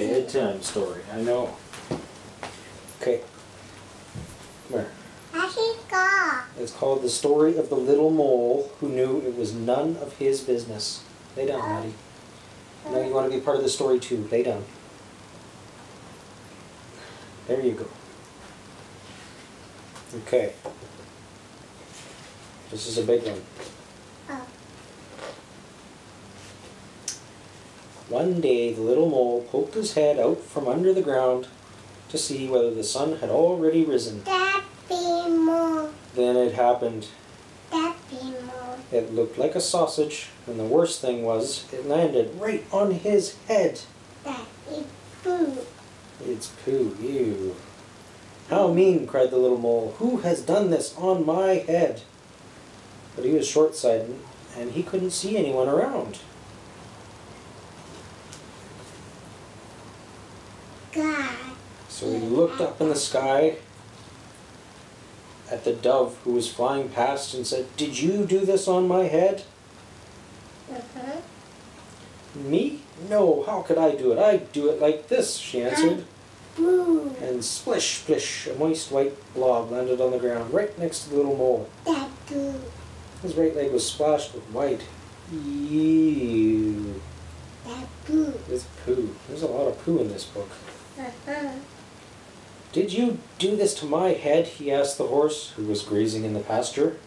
Bedtime story, I know. Okay. Come here. It's called The Story of the Little Mole Who Knew It Was None of His Business. Lay down, Maddie. Now you want to be part of the story too. Lay down. There you go. Okay. This is a big one. One day the little mole poked his head out from under the ground to see whether the sun had already risen. Then it happened. It looked like a sausage, and the worst thing was, it landed right on his head. It's poo, ew. How mean, cried the little mole. Who has done this on my head? But he was short-sighted, and he couldn't see anyone around. So he looked up in the sky at the dove who was flying past and said, Did you do this on my head? Me? No, how could I do it? I'd do it like this, she answered. And splish, splish, a moist white blob landed on the ground right next to the little mole. His right leg was splashed with white. Ew. It's poo. There's a lot of poo in this book. Did you do this to my head? He asked the horse, who was grazing in the pasture.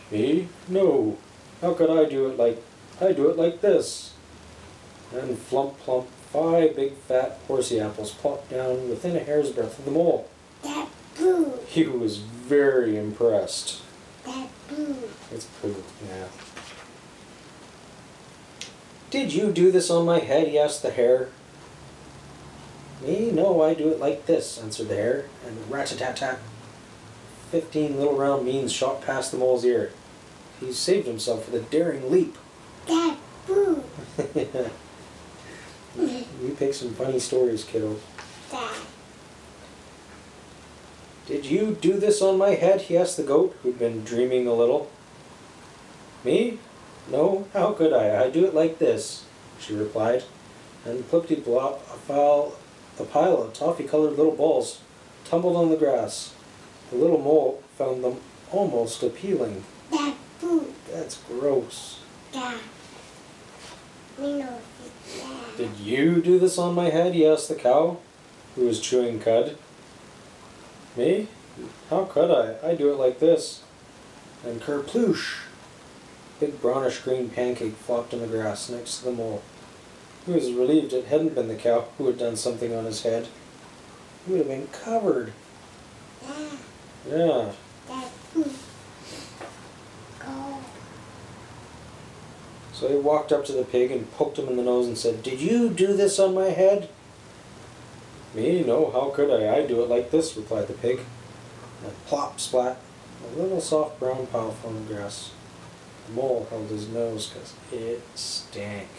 Me? No. How could I do it like this? And flump, plump, 5 big fat horsey apples plopped down within a hair's breadth of the mole. He was very impressed. It's poo, yeah. Did you do this on my head? He asked the hare. Me? No, I do it like this, answered the hare, and rat-a-tat-tat. 15 little round beans shot past the mole's ear. He saved himself with a daring leap. You pick some funny stories, kiddo. Did you do this on my head? He asked the goat, who'd been dreaming a little. Me? No, how could I? I do it like this, she replied, and plippity-plop, a pile of toffee-colored little balls tumbled on the grass. The little mole found them almost appealing. That's gross. Did you do this on my head? He asked the cow, who was chewing cud. Me? How could I? I do it like this. And kerploosh! Big brownish-green pancake flopped in the grass next to the mole. He was relieved it hadn't been the cow who had done something on his head. He would have been covered. Yeah. So he walked up to the pig and poked him in the nose and said, Did you do this on my head? Me? No, how could I? I do it like this, replied the pig. And plop, splat, a little soft brown pile fell on the grass. The mole held his nose because it stank.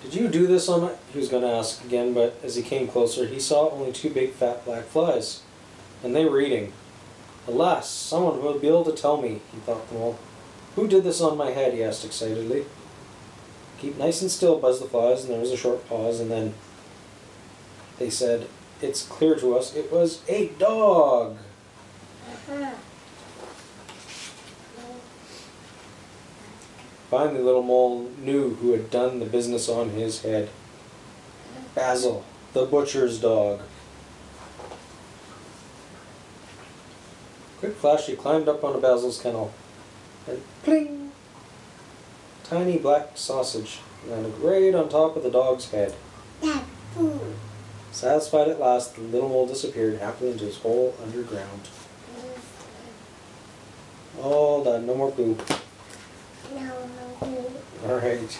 Did you do this on my... He was going to ask again, but as he came closer, he saw only 2 big fat black flies, and they were eating. Alas, someone will be able to tell me, he thought the mole. Who did this on my head? He asked excitedly. Keep nice and still, buzzed the flies, and there was a short pause, and then they said, It's clear to us it was a dog. Finally, little mole knew who had done the business on his head. Basil, the butcher's dog. Quick flash, he climbed up onto Basil's kennel, and pling! Tiny black sausage landed right on top of the dog's head. Satisfied at last, the little mole disappeared happily into his hole underground. All done, no more poo. No, no poo. All right.